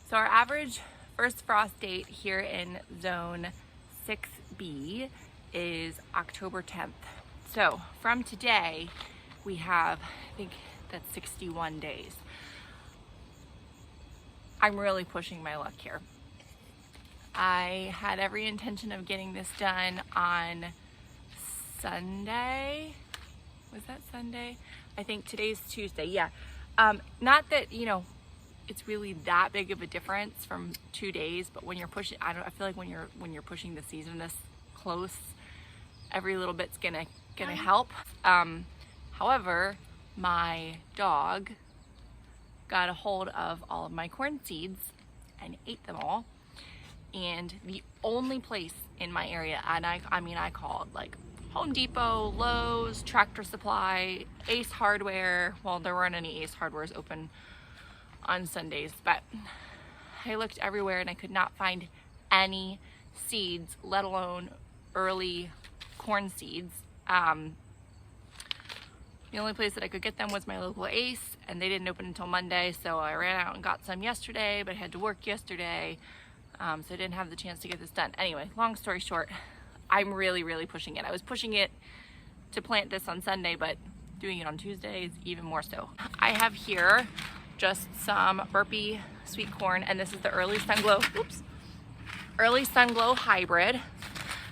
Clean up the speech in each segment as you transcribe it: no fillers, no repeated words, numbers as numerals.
So our average first frost date here in zone 6B is October 10th. So from today, we have, I think that's 61 days. I'm really pushing my luck here. I had every intention of getting this done on Sunday. Was that Sunday? I think today's Tuesday, yeah. Not that, it's really that big of a difference from 2 days, but when you're pushing, I feel like when you're pushing the season this close, every little bit's gonna help. However, my dog got a hold of all of my corn seeds and ate them all. And the only place in my area, and I called like Home Depot, Lowe's, Tractor Supply, Ace Hardware. Well, there weren't any Ace Hardwares open on Sundays, but I looked everywhere and I could not find any seeds, let alone early corn seeds. The only place that I could get them was my local Ace, and they didn't open until Monday, so I ran out and got some yesterday, but I had to work yesterday, so I didn't have the chance to get this done. Anyway, long story short, I'm really pushing it. I was pushing it to plant this on Sunday, but doing it on Tuesday is even more so. I have here just some burpee sweet corn, and this is the early Sunglow, early Sunglow hybrid.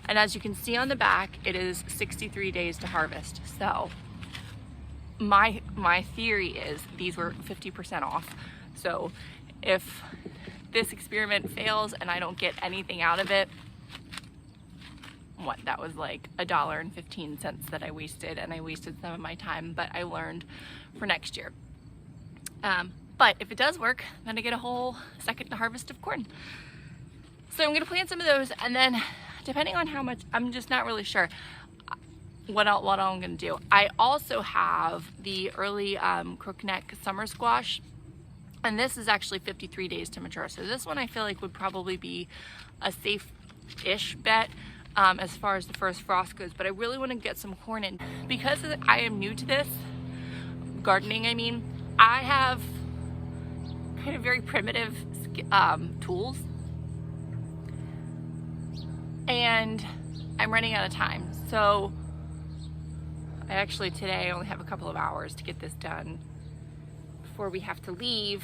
And as you can see on the back, it is 63 days to harvest. So my theory is these were 50% off. So if this experiment fails and I don't get anything out of it, that was like $1.15 that I wasted, and I wasted some of my time, but I learned for next year. But if it does work, then I get a whole second harvest of corn. So I'm gonna plant some of those, and then depending on how much, I'm just not really sure what I'm gonna do. I also have the early crookneck summer squash, and this is actually 53 days to mature. So this one I feel like would probably be a safe-ish bet as far as the first frost goes, but I really want to get some corn in. Because I am new to this, gardening I mean, I have kind of very primitive tools, and I'm running out of time. So I actually today only have a couple of hours to get this done before we have to leave.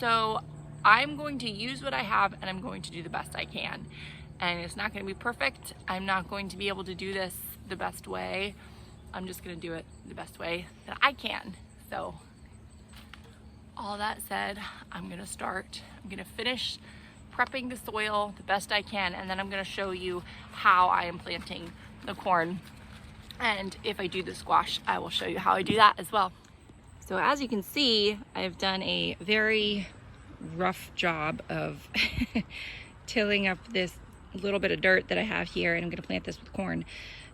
So I'm going to use what I have, and I'm going to do the best I can. And it's not going to be perfect. I'm not going to be able to do this the best way. I'm just going to do it the best way that I can. So all that said, I'm going to start. I'm going to finish prepping the soil the best I can, and then I'm going to show you how I am planting the corn. And if I do the squash, I will show you how I do that as well. So as you can see, I've done a very rough job of tilling up this little bit of dirt that I have here, and I'm going to plant this with corn.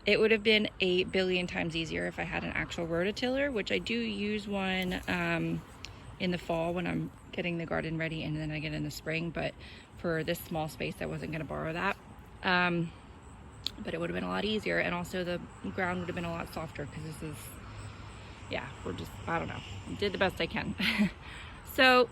It would have been a billion times easier if I had an actual rototiller, which I do use one in the fall when I'm getting the garden ready, and then I get in the spring. But for this small space, I wasn't going to borrow that. But it would have been a lot easier, and also the ground would have been a lot softer, because this is, yeah, I don't know, did the best I can. So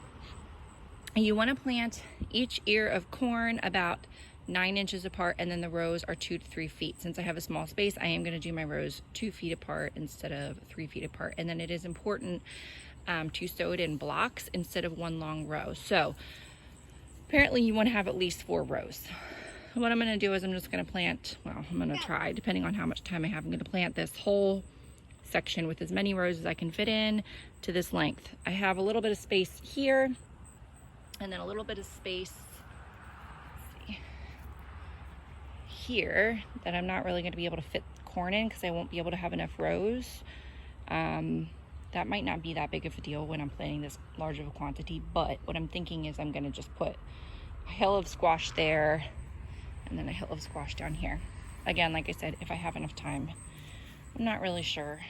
you want to plant each ear of corn about 9 inches apart, and then the rows are 2 to 3 feet. Since I have a small space, I am going to do my rows 2 feet apart instead of 3 feet apart. And then it is important to sow it in blocks instead of one long row. So apparently you want to have at least 4 rows. What I'm going to do is I'm just going to plant, well, I'm going to try, depending on how much time I have, I'm going to plant this whole section with as many rows as I can fit in to this length. I have a little bit of space here, and then a little bit of space here that I'm not really going to be able to fit corn in, because I won't be able to have enough rows. That might not be that big of a deal when I'm planting this large of a quantity, but what I'm thinking is I'm going to just put a hill of squash there, and then a hill of squash down here. Again, like I said, if I have enough time. I'm not really sure.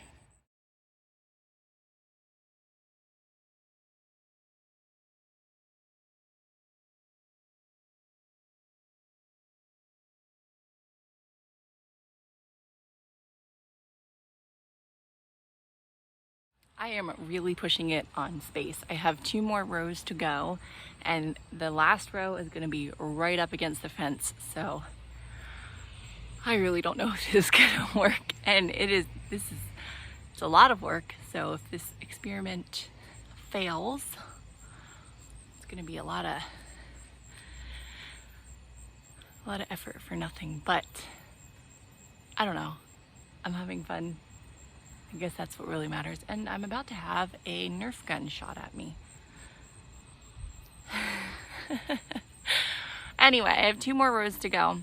I am really pushing it on space. I have 2 more rows to go, and the last row is gonna be right up against the fence, so I really don't know if this is gonna work. And it's a lot of work, so if this experiment fails, it's gonna be a lot of effort for nothing, but I don't know. I'm having fun. I guess that's what really matters. And I'm about to have a Nerf gun shot at me. Anyway, I have 2 more rows to go.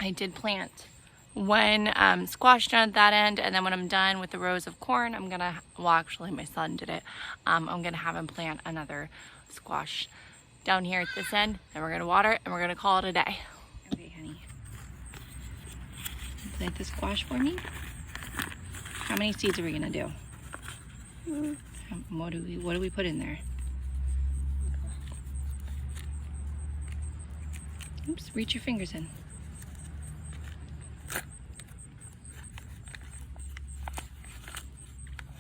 I did plant one squash down at that end, and then when I'm done with the rows of corn, I'm gonna, well actually my son did it, I'm gonna have him plant another squash down here at this end, and we're gonna water it, and we're gonna call it a day. Okay, honey. Plant the squash for me? How many seeds are we gonna do? What do we put in there? Oops, reach your fingers in.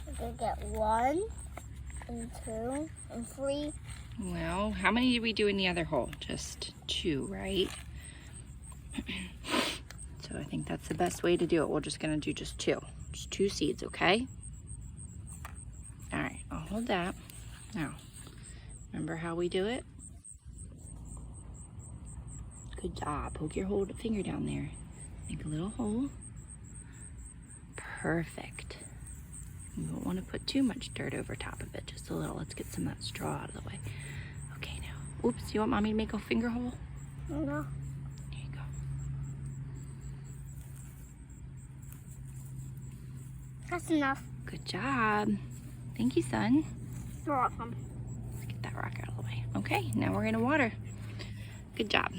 We're gonna get 1 and 2 and 3. Well, how many did we do in the other hole? Just 2, right? So I think that's the best way to do it. We're just gonna do just 2. Just 2 seeds, okay? All right, I'll hold that. Now, remember how we do it? Good job. Poke your finger down there. Make a little hole. Perfect. You don't want to put too much dirt over top of it, just a little. Let's get some of that straw out of the way. Okay, now, oops, you want mommy to make a finger hole? No. There you go. That's enough. Good job. Thank you, son. You're welcome. Let's get that rock out of the way. Okay, now we're gonna water. Good job.